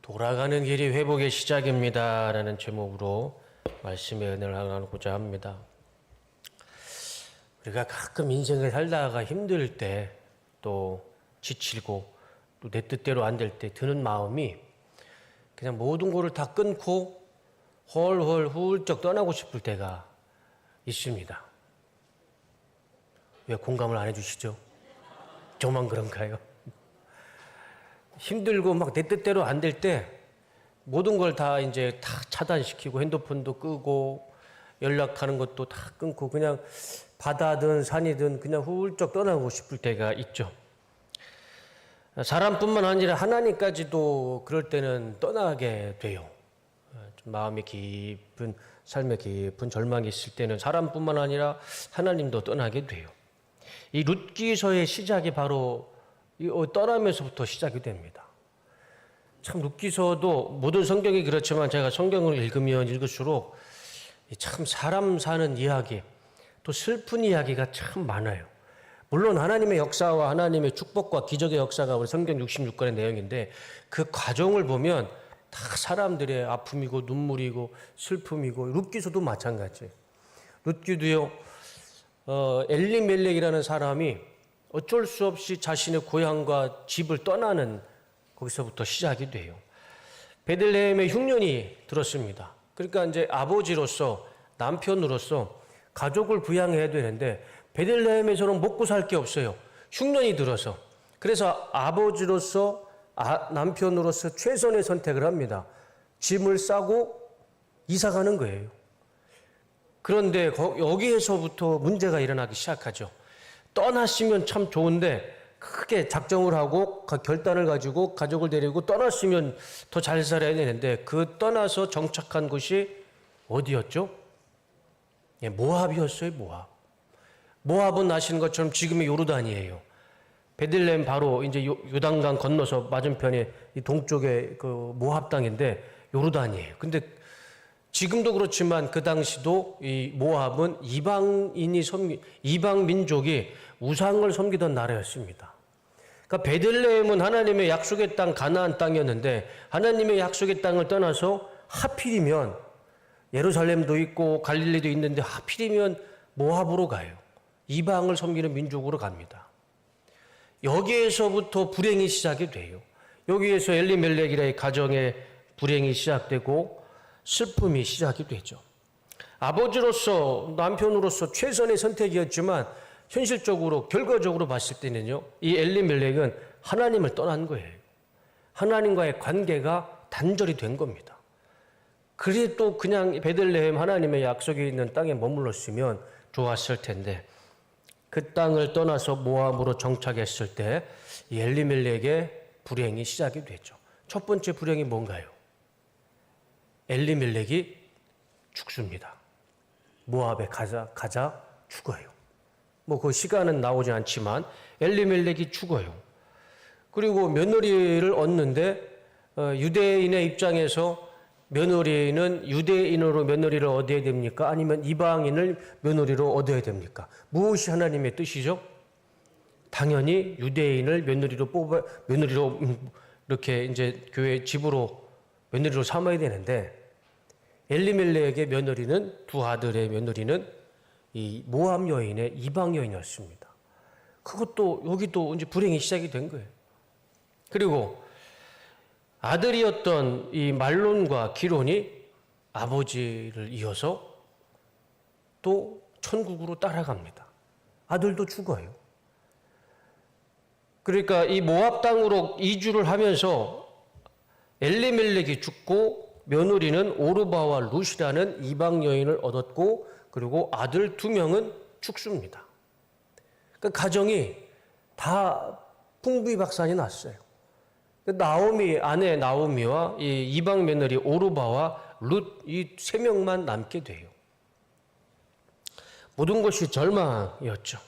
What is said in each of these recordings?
돌아가는 길이 회복의 시작입니다. 라는 제목으로 말씀의 은혜를 나누고자 합니다. 우리가 가끔 인생을 살다가 힘들 때, 또 지치고, 또 내 뜻대로 안 될 때 드는 마음이 그냥 모든 거를 다 끊고 헐헐 훌쩍 떠나고 싶을 때가 있습니다. 왜 공감을 안 해주시죠? 저만 그런가요? 힘들고 막 내 뜻대로 안 될 때 모든 걸 다 이제 다 차단시키고 핸드폰도 끄고 연락하는 것도 다 끊고 그냥 바다든 산이든 그냥 훌쩍 떠나고 싶을 때가 있죠. 사람뿐만 아니라 하나님까지도 그럴 때는 떠나게 돼요. 좀 마음이 깊은 삶에 깊은 절망이 있을 때는 사람뿐만 아니라 하나님도 떠나게 돼요. 이 룻기서의 시작이 바로 이 떠나면서부터 시작이 됩니다. 참 룻기서도 모든 성경이 그렇지만 제가 성경을 읽으면 읽을수록 참 사람 사는 이야기, 또 슬픈 이야기가 참 많아요. 물론 하나님의 역사와 하나님의 축복과 기적의 역사가 우리 성경 66권의 내용인데 그 과정을 보면 다 사람들의 아픔이고 눈물이고 슬픔이고 룻기서도 마찬가지예요. 룻기도요. 엘리멜렉이라는 사람이 어쩔 수 없이 자신의 고향과 집을 떠나는 거기서부터 시작이 돼요. 베들레헴에 흉년이 들었습니다. 그러니까 이제 아버지로서 남편으로서 가족을 부양해야 되는데 베들레헴에서는 먹고 살 게 없어요. 흉년이 들어서. 그래서 아버지로서 남편으로서 최선의 선택을 합니다. 짐을 싸고 이사 가는 거예요. 그런데 여기에서부터 문제가 일어나기 시작하죠. 떠났으면 참 좋은데 크게 작정을 하고 결단을 가지고 가족을 데리고 떠났으면 더 잘 살아야 되는데 그 떠나서 정착한 곳이 어디였죠? 모압이었어요. 모압은 아시는 것처럼 지금의 요르단이에요. 베들레헴 바로 이제 요단강 건너서 맞은편에 이 동쪽에 그 모압 땅인데 요르단이에요. 근데 지금도 그렇지만 그 당시도 이 모압은 이방 민족이 우상을 섬기던 나라였습니다. 그러니까 베들레헴은 하나님의 약속의 땅 가나안 땅이었는데 하나님의 약속의 땅을 떠나서 하필이면 예루살렘도 있고 갈릴리도 있는데 하필이면 모압으로 가요. 이방을 섬기는 민족으로 갑니다. 여기에서부터 불행이 시작이 돼요. 여기에서 엘리멜렉이라의 가정의 불행이 시작되고 슬픔이 시작이 되죠. 아버지로서 남편으로서 최선의 선택이었지만 현실적으로 결과적으로 봤을 때는요. 이 엘리멜렉은 하나님을 떠난 거예요. 하나님과의 관계가 단절이 된 겁니다. 그래 또 그냥 베들레헴 하나님의 약속이 있는 땅에 머물렀으면 좋았을 텐데 그 땅을 떠나서 모압으로 정착했을 때 이 엘리멜렉의 불행이 시작이 되죠. 첫 번째 불행이 뭔가요? 엘리멜렉이 죽습니다. 모압에 가자 죽어요. 뭐 그 시간은 나오지 않지만 엘리멜렉이 죽어요. 그리고 며느리를 얻는데 유대인의 입장에서 며느리는 유대인으로 며느리를 얻어야 됩니까? 아니면 이방인을 며느리로 얻어야 됩니까? 무엇이 하나님의 뜻이죠? 당연히 유대인을 며느리로 이렇게 이제 교회 집으로 며느리로 삼아야 되는데 엘리멜렉의 며느리는 두 아들의 며느리는 이 모압 여인의 이방 여인이었습니다. 그것도 여기도 이제 불행이 시작이 된 거예요. 그리고 아들이었던 이 말론과 기론이 아버지를 이어서 또 천국으로 따라갑니다. 아들도 죽어요. 그러니까 이 모압 땅으로 이주를 하면서 엘리멜렉이 죽고 며느리는 오르바와 룻이라는 이방 여인을 얻었고 그리고 아들 2명은 죽습니다. 그러니까 가정이 다 풍비박산이 났어요. 아내 나오미와 이 이방 며느리 오르바와 룻 이 3명만 남게 돼요. 모든 것이 절망이었죠.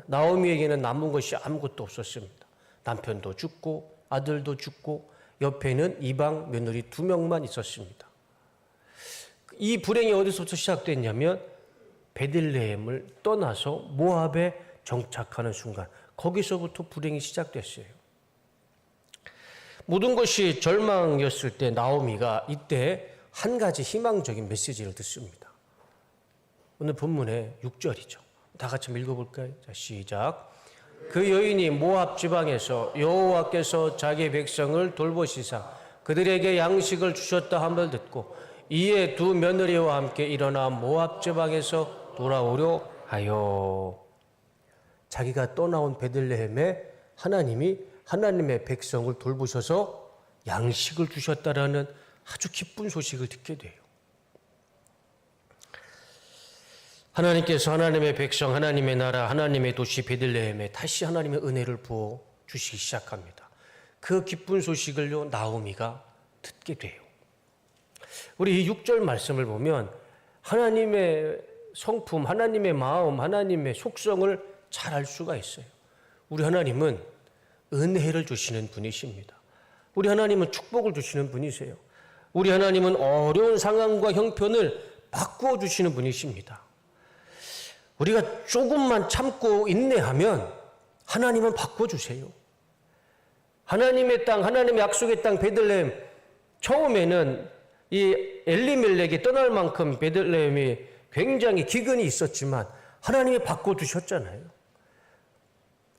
나오미에게는 남은 것이 아무것도 없었습니다. 남편도 죽고 아들도 죽고 옆에는 이방 며느리 2명만 있었습니다. 이 불행이 어디서부터 시작됐냐면 베들레헴을 떠나서 모압에 정착하는 순간 거기서부터 불행이 시작됐어요. 모든 것이 절망이었을 때 나오미가 이때 한 가지 희망적인 메시지를 듣습니다. 오늘 본문의 6절이죠. 다 같이 한번 읽어볼까요? 자, 시작. 그 여인이 모압 지방에서 여호와께서 자기 백성을 돌보시사 그들에게 양식을 주셨다 함을 듣고 이에 두 며느리와 함께 일어나 모압 지방에서 돌아오려 하여. 자기가 떠나온 베들레헴에 하나님이 하나님의 백성을 돌보셔서 양식을 주셨다라는 아주 기쁜 소식을 듣게 돼요. 하나님께서 하나님의 백성, 하나님의 나라, 하나님의 도시 베들레헴에 다시 하나님의 은혜를 부어 주시기 시작합니다. 그 기쁜 소식을요 나오미가 듣게 돼요. 우리 이 6절 말씀을 보면 하나님의 성품, 하나님의 마음, 하나님의 속성을 잘 알 수가 있어요. 우리 하나님은 은혜를 주시는 분이십니다. 우리 하나님은 축복을 주시는 분이세요. 우리 하나님은 어려운 상황과 형편을 바꾸어 주시는 분이십니다. 우리가 조금만 참고 인내하면 하나님은 바꿔주세요. 하나님의 땅, 하나님의 약속의 땅 베들레헴, 처음에는 이 엘리멜렉이 떠날 만큼 베들레헴이 굉장히 기근이 있었지만 하나님이 바꿔주셨잖아요.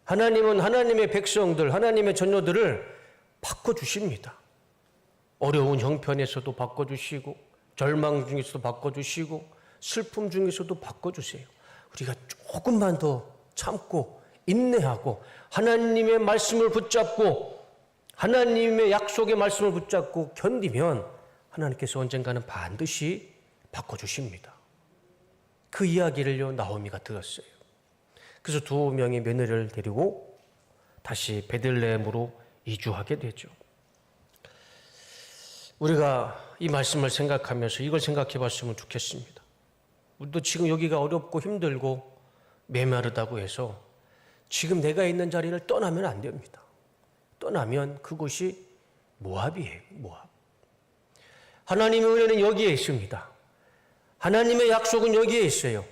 하나님은 하나님의 백성들, 하나님의 자녀들을 바꿔주십니다. 어려운 형편에서도 바꿔주시고 절망 중에서도 바꿔주시고 슬픔 중에서도 바꿔주세요. 우리가 조금만 더 참고 인내하고 하나님의 말씀을 붙잡고 하나님의 약속의 말씀을 붙잡고 견디면 하나님께서 언젠가는 반드시 바꿔주십니다. 그 이야기를요 나오미가 들었어요. 그래서 두 명의 며느리를 데리고 다시 베들레헴으로 이주하게 되죠. 우리가 이 말씀을 생각하면서 이걸 생각해 봤으면 좋겠습니다. 우리도 지금 여기가 어렵고 힘들고 메마르다고 해서 지금 내가 있는 자리를 떠나면 안 됩니다. 떠나면 그곳이 모압이에요. 모압. 하나님의 은혜는 여기에 있습니다. 하나님의 약속은 여기에 있어요.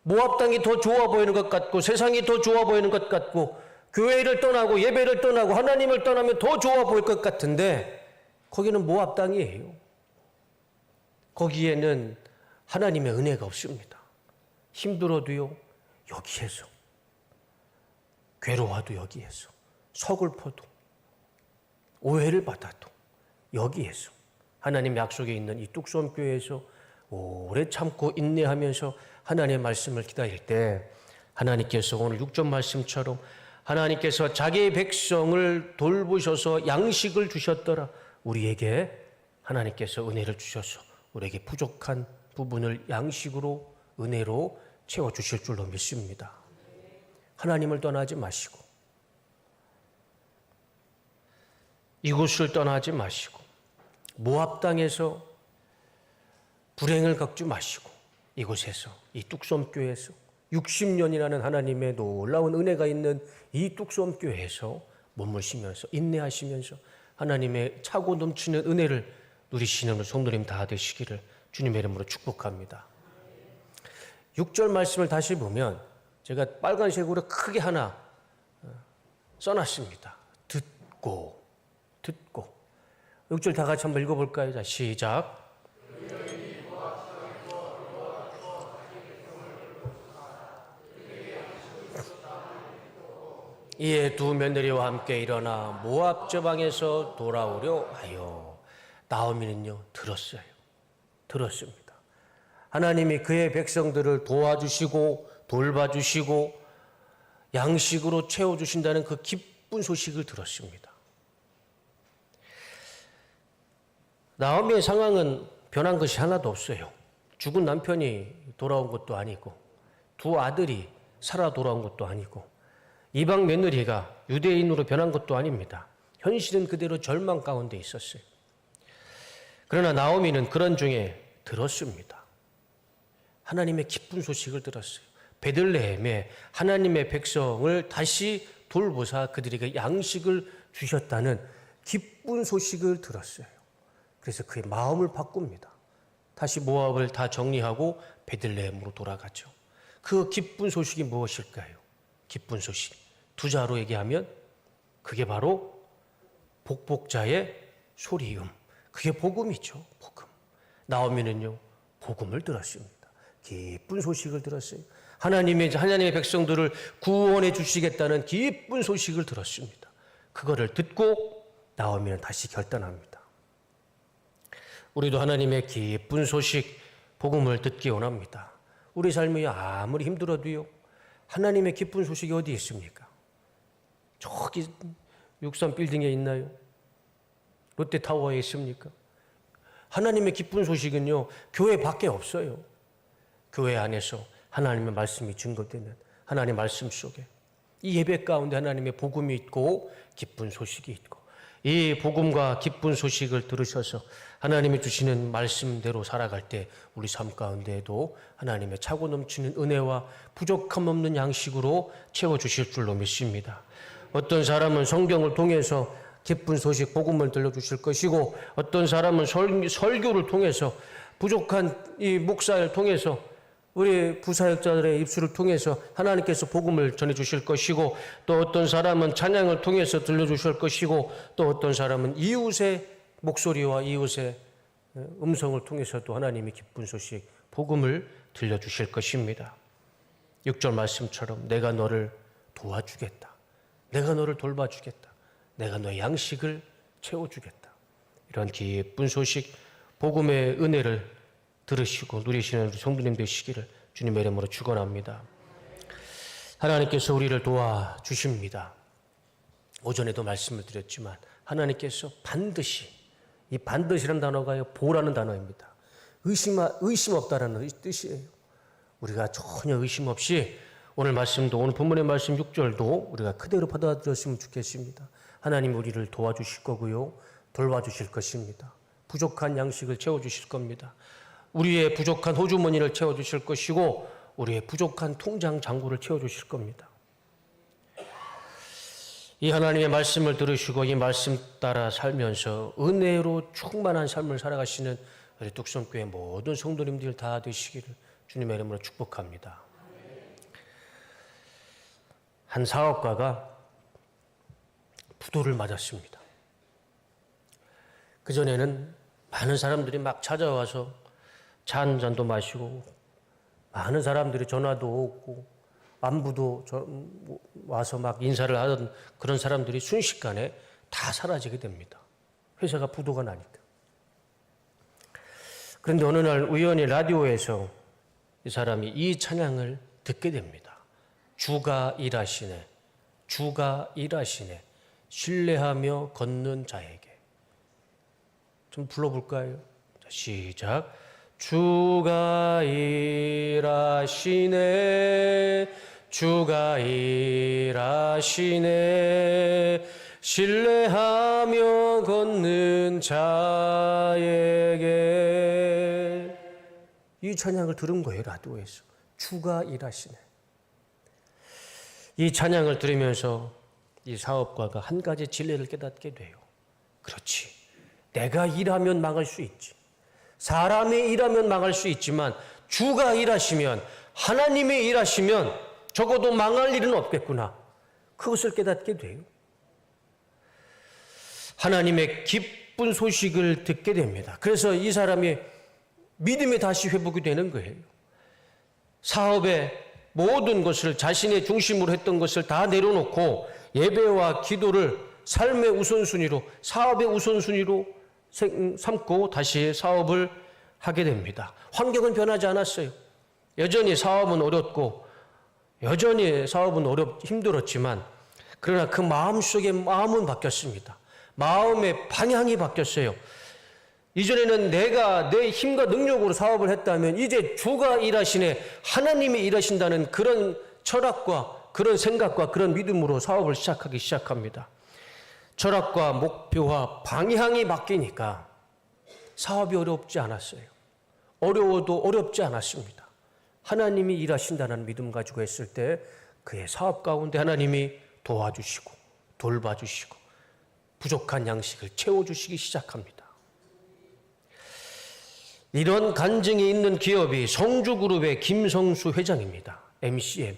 모압 땅이 더 좋아 보이는 것 같고 세상이 더 좋아 보이는 것 같고 교회를 떠나고 예배를 떠나고 하나님을 떠나면 더 좋아 보일 것 같은데 거기는 모압 땅이에요. 거기에는 하나님의 은혜가 없습니다. 힘들어도요 여기에서, 괴로워도 여기에서, 서글퍼도 오해를 받아도 여기에서 하나님 약속에 있는 이 뚝섬교회에서 오래 참고 인내하면서 하나님의 말씀을 기다릴 때 하나님께서 오늘 6절 말씀처럼 하나님께서 자기의 백성을 돌보셔서 양식을 주셨더라. 우리에게 하나님께서 은혜를 주셔서 우리에게 부족한 부분을 양식으로 은혜로 채워주실 줄로 믿습니다. 하나님을 떠나지 마시고 이곳을 떠나지 마시고 모압 땅에서 불행을 겪지 마시고 이곳에서 이 뚝섬교회에서 60년이라는 하나님의 놀라운 은혜가 있는 이 뚝섬교회에서 몸부시면서 인내하시면서 하나님의 차고 넘치는 은혜를 누리시는 성도님 다 되시기를 주님의 이름으로 축복합니다. 6절 말씀을 다시 보면 제가 빨간색으로 크게 하나 써놨습니다. 듣고 6절 다 같이 한번 읽어볼까요? 자, 시작. 이에 두 며느리와 함께 일어나 모압 저방에서 돌아오려 하여. 나오미는요 들었습니다. 하나님이 그의 백성들을 도와주시고 돌봐주시고 양식으로 채워주신다는 그 기쁜 소식을 들었습니다. 나오미의 상황은 변한 것이 하나도 없어요. 죽은 남편이 돌아온 것도 아니고 두 아들이 살아 돌아온 것도 아니고 이방 며느리가 유대인으로 변한 것도 아닙니다. 현실은 그대로 절망 가운데 있었어요. 그러나 나오미는 그런 중에 들었습니다. 하나님의 기쁜 소식을 들었어요. 베들레헴에 하나님의 백성을 다시 돌보사 그들에게 양식을 주셨다는 기쁜 소식을 들었어요. 그래서 그의 마음을 바꿉니다. 다시 모압을 다 정리하고 베들레헴으로 돌아가죠. 그 기쁜 소식이 무엇일까요? 기쁜 소식. 두 자로 얘기하면 그게 바로 복복자의 소리음. 그게 복음이죠. 복음. 나오미는요, 복음을 들었습니다. 기쁜 소식을 들었어요. 하나님의 백성들을 구원해 주시겠다는 기쁜 소식을 들었습니다. 그거를 듣고 나오미는 다시 결단합니다. 우리도 하나님의 기쁜 소식, 복음을 듣기 원합니다. 우리 삶이 아무리 힘들어도요, 하나님의 기쁜 소식이 어디 있습니까? 저기 63 빌딩에 있나요? 롯데타워에 있습니까? 하나님의 기쁜 소식은요, 교회 밖에 없어요. 교회 안에서 하나님의 말씀이 증거되는 하나님의 말씀 속에 이 예배 가운데 하나님의 복음이 있고 기쁜 소식이 있고, 이 복음과 기쁜 소식을 들으셔서 하나님이 주시는 말씀대로 살아갈 때 우리 삶 가운데에도 하나님의 차고 넘치는 은혜와 부족함 없는 양식으로 채워주실 줄로 믿습니다. 어떤 사람은 성경을 통해서 기쁜 소식, 복음을 들려주실 것이고, 어떤 사람은 설교를 통해서 부족한 이 목사를 통해서 우리 부사역자들의 입술을 통해서 하나님께서 복음을 전해주실 것이고, 또 어떤 사람은 찬양을 통해서 들려주실 것이고, 또 어떤 사람은 이웃의 목소리와 이웃의 음성을 통해서도 하나님의 기쁜 소식, 복음을 들려주실 것입니다. 6절 말씀처럼 내가 너를 도와주겠다. 내가 너를 돌봐주겠다. 내가 너의 양식을 채워주겠다. 이런 기쁜 소식, 복음의 은혜를 들으시고 누리시는 우리 성도님 되시기를 주님의 이름으로 축원합니다. 하나님께서 우리를 도와주십니다. 오전에도 말씀을 드렸지만 하나님께서 반드시, 이 반드시라는 단어가 보라는 단어입니다. 의심 없다라는 뜻이에요. 우리가 전혀 의심 없이 오늘 말씀도, 오늘 본문의 말씀 6절도 우리가 그대로 받아들였으면 좋겠습니다. 하나님 우리를 도와주실 거고요, 돌봐주실 것입니다. 부족한 양식을 채워주실 겁니다. 우리의 부족한 호주머니를 채워주실 것이고, 우리의 부족한 통장 잔고를 채워주실 겁니다. 이 하나님의 말씀을 들으시고 이 말씀 따라 살면서 은혜로 충만한 삶을 살아가시는 우리 뚝섬교회 모든 성도님들 다 되시기를 주님의 이름으로 축복합니다. 한 사업가가 부도를 맞았습니다. 그전에는 많은 사람들이 막 찾아와서 차 한 잔도 마시고, 많은 사람들이 전화도 오고 안부도 와서 막 인사를 하던 그런 사람들이 순식간에 다 사라지게 됩니다. 회사가 부도가 나니까. 그런데 어느 날 우연히 라디오에서 이 사람이 이 찬양을 듣게 됩니다. 주가 일하시네, 주가 일하시네, 신뢰하며 걷는 자에게. 좀 불러볼까요? 자, 시작. 주가 일하시네, 주가 일하시네, 신뢰하며 걷는 자에게. 이 찬양을 들은 거예요, 라디오에서. 주가 일하시네. 이 찬양을 들으면서 이 사업가가 한 가지 진리를 깨닫게 돼요. 그렇지, 내가 일하면 망할 수 있지, 사람이 일하면 망할 수 있지만 주가 일하시면, 하나님이 일하시면 적어도 망할 일은 없겠구나. 그것을 깨닫게 돼요. 하나님의 기쁜 소식을 듣게 됩니다. 그래서 이 사람이 믿음이 다시 회복이 되는 거예요. 사업의 모든 것을, 자신의 중심으로 했던 것을 다 내려놓고 예배와 기도를 삶의 우선순위로, 사업의 우선순위로 삼고 다시 사업을 하게 됩니다. 환경은 변하지 않았어요. 여전히 사업은 어렵고, 여전히 사업은 힘들었지만, 그러나 그 마음속의 마음은 바뀌었습니다. 마음의 방향이 바뀌었어요. 이전에는 내가 내 힘과 능력으로 사업을 했다면 이제 주가 일하시네, 하나님이 일하신다는 그런 철학과 그런 생각과 그런 믿음으로 사업을 시작하기 시작합니다. 철학과 목표와 방향이 바뀌니까 사업이 어렵지 않았어요. 어려워도 어렵지 않았습니다. 하나님이 일하신다는 믿음 가지고 했을 때 그의 사업 가운데 하나님이 도와주시고 돌봐주시고 부족한 양식을 채워주시기 시작합니다. 이런 간증이 있는 기업이 성주그룹의 김성수 회장입니다. MCM.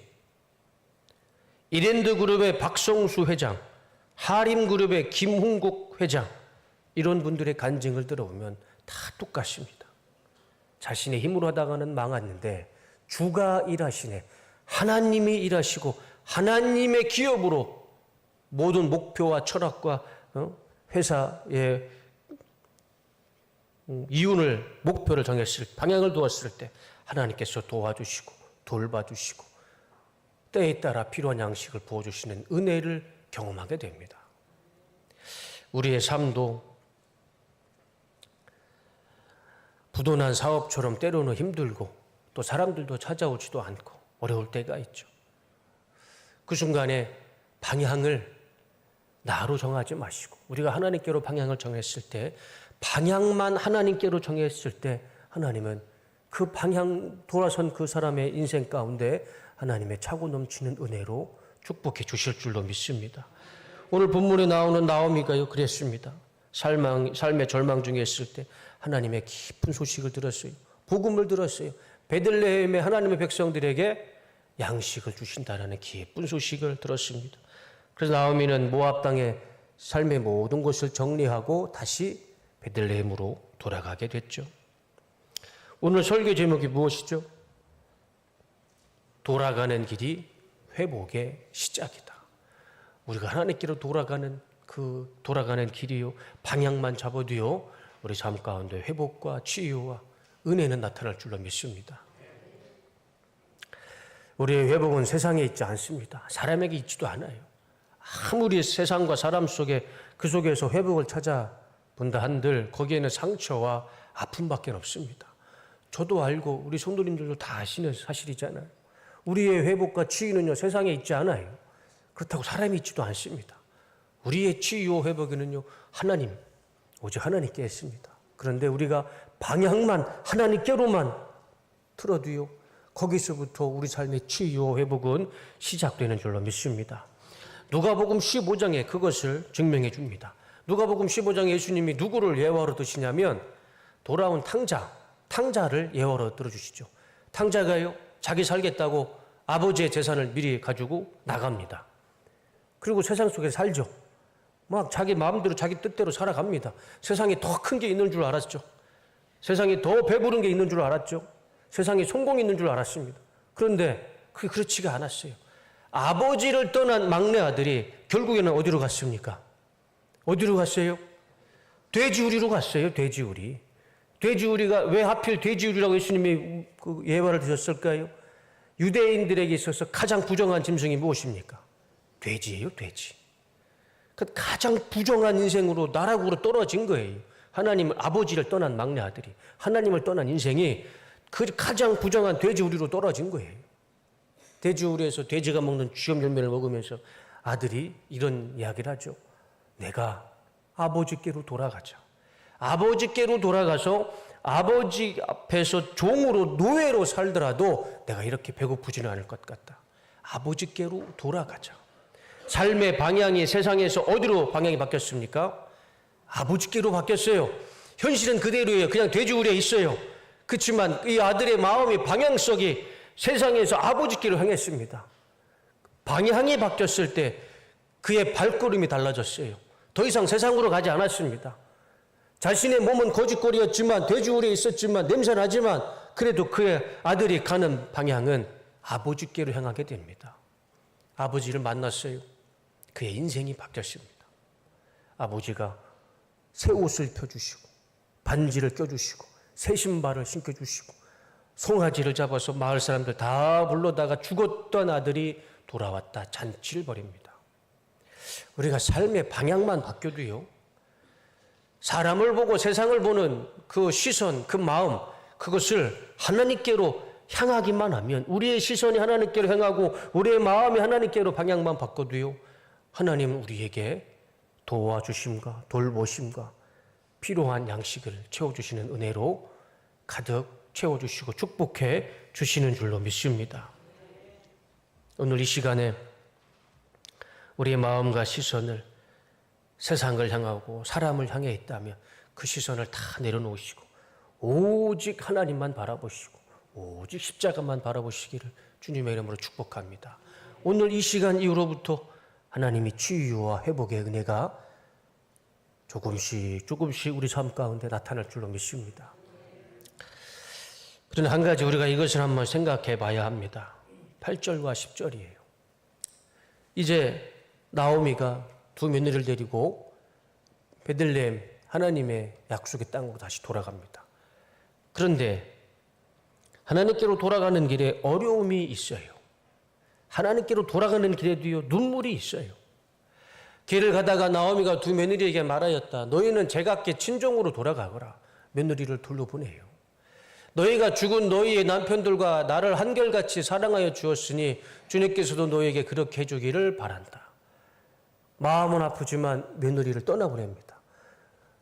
이랜드그룹의 박성수 회장, 하림그룹의 김훈국 회장, 이런 분들의 간증을 들어보면 다 똑같습니다. 자신의 힘으로 하다가는 망했는데 주가 일하시네, 하나님이 일하시고 하나님의 기업으로 모든 목표와 철학과 회사의 이윤을, 목표를 정했을, 방향을 두었을 때 하나님께서 도와주시고 돌봐주시고 때에 따라 필요한 양식을 부어주시는 은혜를 경험하게 됩니다. 우리의 삶도 부도난 사업처럼 때로는 힘들고 또 사람들도 찾아오지도 않고 어려울 때가 있죠. 그 순간에 방향을 나로 정하지 마시고, 우리가 하나님께로 방향을 정했을 때, 방향만 하나님께로 정했을 때 하나님은 그 방향 돌아선 그 사람의 인생 가운데 하나님의 차고 넘치는 은혜로 축복해 주실 줄로 믿습니다. 오늘 본문에 나오는 나오미가요, 그랬습니다. 삶의 절망 중에 있을 때 하나님의 깊은 소식을 들었어요. 복음을 들었어요. 베들레헴의 하나님의 백성들에게 양식을 주신다라는 기쁜 소식을 들었습니다. 그래서 나오미는 모압 땅의 삶의 모든 것을 정리하고 다시 베들레헴으로 돌아가게 됐죠. 오늘 설교 제목이 무엇이죠? 돌아가는 길이 회복의 시작이다. 우리가 하나님께로 돌아가는 그 돌아가는 길이요, 방향만 잡아도요, 우리 삶 가운데 회복과 치유와 은혜는 나타날 줄로 믿습니다. 우리의 회복은 세상에 있지 않습니다. 사람에게 있지도 않아요. 아무리 세상과 사람 속에 그 속에서 회복을 찾아본다 한들 거기에는 상처와 아픔밖에 없습니다. 저도 알고 우리 성도님들도 다 아시는 사실이잖아요. 우리의 회복과 치유는요, 세상에 있지 않아요. 그렇다고 사람이 있지도 않습니다. 우리의 치유와 회복에는요, 하나님, 오직 하나님께 있습니다. 그런데 우리가 방향만 하나님께로만 틀어도요, 거기서부터 우리 삶의 치유와 회복은 시작되는 줄로 믿습니다. 누가복음 15장에 그것을 증명해 줍니다. 누가복음 15장에 예수님이 누구를 예화로 드시냐면 돌아온 탕자를 예화로 들어주시죠. 탕자가요, 자기 살겠다고 아버지의 재산을 미리 가지고 나갑니다. 그리고 세상 속에 살죠. 막 자기 마음대로 자기 뜻대로 살아갑니다. 세상에 더 큰 게 있는 줄 알았죠. 세상에 더 배부른 게 있는 줄 알았죠. 세상에 성공이 있는 줄 알았습니다. 그런데 그게 그렇지가 않았어요. 아버지를 떠난 막내 아들이 결국에는 어디로 갔습니까? 어디로 갔어요? 돼지우리로 갔어요. 돼지우리. 돼지우리가 왜 하필 돼지우리라고 예수님이 그 예화를 드셨을까요? 유대인들에게 있어서 가장 부정한 짐승이 무엇입니까? 돼지예요, 돼지. 그 가장 부정한 인생으로 나락으로 떨어진 거예요. 하나님을, 아버지를 떠난 막내 아들이, 하나님을 떠난 인생이 그 가장 부정한 돼지우리로 떨어진 거예요. 돼지우리에서 돼지가 먹는 쥐염 열매를 먹으면서 아들이 이런 이야기를 하죠. 내가 아버지께로 돌아가자. 아버지께로 돌아가서 아버지 앞에서 종으로 노예로 살더라도 내가 이렇게 배고프지는 않을 것 같다. 아버지께로 돌아가자. 삶의 방향이 세상에서 어디로 방향이 바뀌었습니까? 아버지께로 바뀌었어요. 현실은 그대로예요. 그냥 돼지우리에 있어요. 그렇지만 이 아들의 마음의 방향성이 세상에서 아버지께로 향했습니다. 방향이 바뀌었을 때 그의 발걸음이 달라졌어요. 더 이상 세상으로 가지 않았습니다. 자신의 몸은 거짓골이었지만, 돼지우리에 있었지만, 냄새나지만, 그래도 그의 아들이 가는 방향은 아버지께로 향하게 됩니다. 아버지를 만났어요. 그의 인생이 바뀌었습니다. 아버지가 새 옷을 펴주시고, 반지를 껴주시고, 새 신발을 신겨주시고, 송아지를 잡아서 마을 사람들 다 불러다가 죽었던 아들이 돌아왔다 잔치를 벌입니다. 우리가 삶의 방향만 바뀌어도요, 사람을 보고 세상을 보는 그 시선, 그 마음, 그것을 하나님께로 향하기만 하면, 우리의 시선이 하나님께로 향하고 우리의 마음이 하나님께로 방향만 바꿔도요, 하나님은 우리에게 도와주심과 돌보심과 필요한 양식을 채워주시는 은혜로 가득 채워주시고 축복해 주시는 줄로 믿습니다. 오늘 이 시간에 우리의 마음과 시선을 세상을 향하고 사람을 향해 있다면 그 시선을 다 내려놓으시고 오직 하나님만 바라보시고 오직 십자가만 바라보시기를 주님의 이름으로 축복합니다. 오늘 이 시간 이후로부터 하나님이 치유와 회복의 은혜가 조금씩 우리 삶 가운데 나타날 줄로 믿습니다. 그러나 한 가지 우리가 이것을 한번 생각해 봐야 합니다. 8절과 10절이에요. 이제 나오미가 두 며느리를 데리고 베들레헴 하나님의 약속의 땅으로 다시 돌아갑니다. 그런데 하나님께로 돌아가는 길에 어려움이 있어요. 하나님께로 돌아가는 길에도요, 눈물이 있어요. 길을 가다가 나오미가 두 며느리에게 말하였다. 너희는 제각기 친정으로 돌아가거라. 며느리를 둘러보내요. 너희가 죽은 너희의 남편들과 나를 한결같이 사랑하여 주었으니 주님께서도 너희에게 그렇게 해주기를 바란다. 마음은 아프지만 며느리를 떠나보냅니다.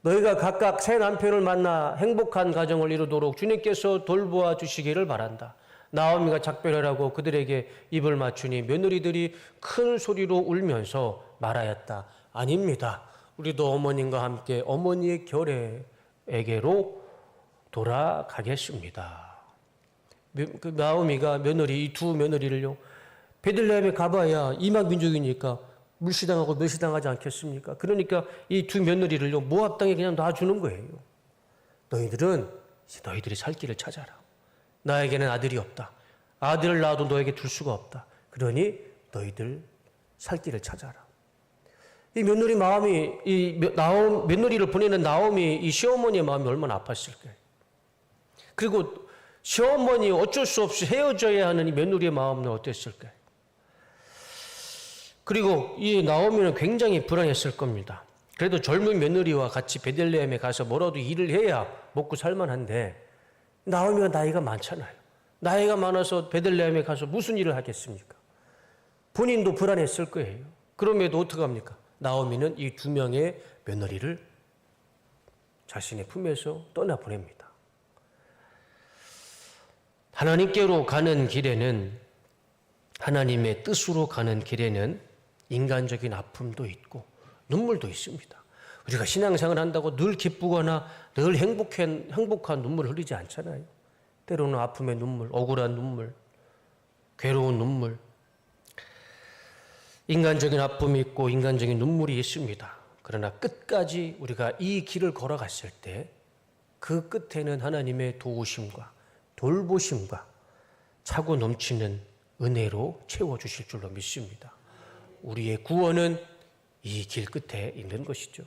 너희가 각각 새 남편을 만나 행복한 가정을 이루도록 주님께서 돌보아 주시기를 바란다. 나오미가 작별하라고 그들에게 입을 맞추니 며느리들이 큰 소리로 울면서 말하였다. 아닙니다. 우리도 어머님과 함께 어머니의 결례에게로 돌아가겠습니다. 나오미가 며느리, 이 두 며느리를요, 베들레헴에 가봐야 이방 민족이니까 물시당하고 멸시당하지 않겠습니까? 그러니까 이 두 며느리를요, 모압 땅에 그냥 놔주는 거예요. 너희들이 살 길을 찾아라. 나에게는 아들이 없다. 아들을 낳아도 너에게 둘 수가 없다. 그러니 너희들 살 길을 찾아라. 이 며느리 마음이, 며느리를 보내는 나오미, 이 시어머니의 마음이 얼마나 아팠을까요? 그리고 시어머니 어쩔 수 없이 헤어져야 하는 이 며느리의 마음은 어땠을까요? 그리고 이 나오미는 굉장히 불안했을 겁니다. 그래도 젊은 며느리와 같이 베들레헴에 가서 뭐라도 일을 해야 먹고 살만한데 나오미가 나이가 많잖아요. 나이가 많아서 베들레헴에 가서 무슨 일을 하겠습니까? 본인도 불안했을 거예요. 그럼에도 어떡합니까? 나오미는 이 두 명의 며느리를 자신의 품에서 떠나보냅니다. 하나님께로 가는 길에는, 하나님의 뜻으로 가는 길에는 인간적인 아픔도 있고 눈물도 있습니다. 우리가 신앙생활을 한다고 늘 기쁘거나 늘 행복한 눈물을 흘리지 않잖아요. 때로는 아픔의 눈물, 억울한 눈물, 괴로운 눈물, 인간적인 아픔이 있고 인간적인 눈물이 있습니다. 그러나 끝까지 우리가 이 길을 걸어갔을 때 그 끝에는 하나님의 도우심과 돌보심과 차고 넘치는 은혜로 채워주실 줄로 믿습니다. 우리의 구원은 이 길 끝에 있는 것이죠.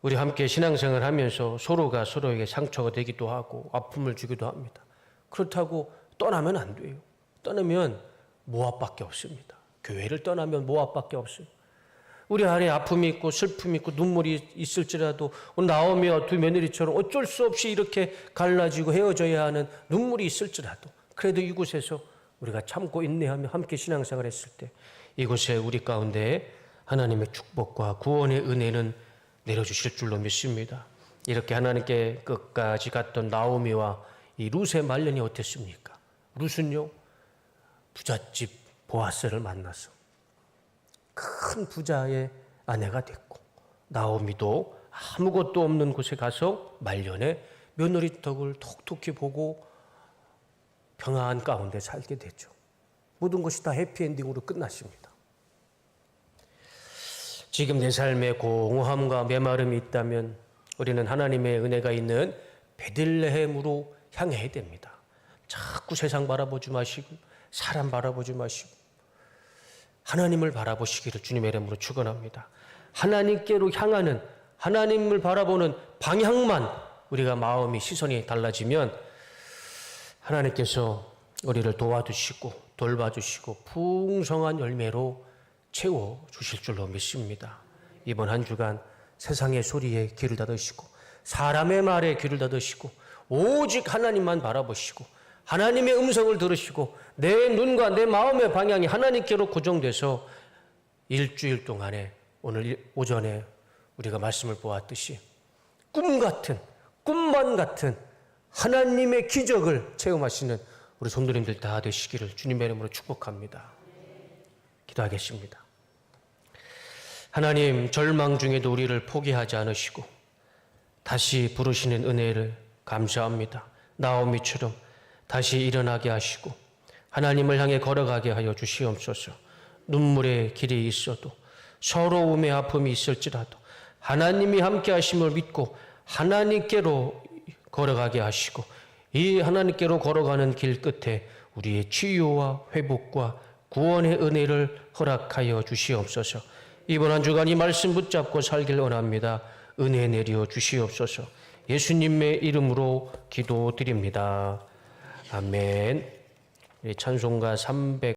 우리 함께 신앙생활을 하면서 서로가 서로에게 상처가 되기도 하고 아픔을 주기도 합니다. 그렇다고 떠나면 안 돼요. 떠나면 모압밖에 없습니다. 교회를 떠나면 모압밖에 없어요. 우리 안에 아픔이 있고 슬픔이 있고 눈물이 있을지라도 나오미와 두 며느리처럼 어쩔 수 없이 이렇게 갈라지고 헤어져야 하는 눈물이 있을지라도 그래도 이곳에서 우리가 참고 인내하며 함께 신앙생활을 했을 때 이곳에 우리 가운데 하나님의 축복과 구원의 은혜는 내려주실 줄로 믿습니다. 이렇게 하나님께 끝까지 갔던 나오미와 이 룻의 말년이 어땠습니까? 룻은요, 부잣집 보아스를 만나서 큰 부자의 아내가 됐고, 나오미도 아무것도 없는 곳에 가서 말년에 며느리 덕을 톡톡히 보고 평안한 가운데 살게 되죠. 모든 것이 다 해피엔딩으로 끝났습니다. 지금 내 삶에 공허함과 메마름이 있다면 우리는 하나님의 은혜가 있는 베들레헴으로 향해야 됩니다. 자꾸 세상 바라보지 마시고 사람 바라보지 마시고 하나님을 바라보시기를 주님의 이름으로 축원합니다. 하나님께로 향하는, 하나님을 바라보는 방향만 우리가 마음이, 시선이 달라지면 하나님께서 우리를 도와주시고 돌봐주시고 풍성한 열매로 채워주실 줄로 믿습니다. 이번 한 주간 세상의 소리에 귀를 닫으시고 사람의 말에 귀를 닫으시고 오직 하나님만 바라보시고 하나님의 음성을 들으시고 내 눈과 내 마음의 방향이 하나님께로 고정돼서 일주일 동안에 오늘 오전에 우리가 말씀을 보았듯이 꿈만 같은 하나님의 기적을 체험하시는 우리 성도님들 다 되시기를 주님의 이름으로 축복합니다. 기도하겠습니다. 하나님, 절망 중에도 우리를 포기하지 않으시고 다시 부르시는 은혜를 감사합니다. 나오미처럼 다시 일어나게 하시고 하나님을 향해 걸어가게 하여 주시옵소서. 눈물의 길이 있어도 서러움의 아픔이 있을지라도 하나님이 함께 하심을 믿고 하나님께로 걸어가게 하시고 이 하나님께로 걸어가는 길 끝에 우리의 치유와 회복과 구원의 은혜를 허락하여 주시옵소서. 이번 한 주간 이 말씀 붙잡고 살길 원합니다. 은혜 내려 주시옵소서. 예수님의 이름으로 기도드립니다. 아멘. 찬송가 300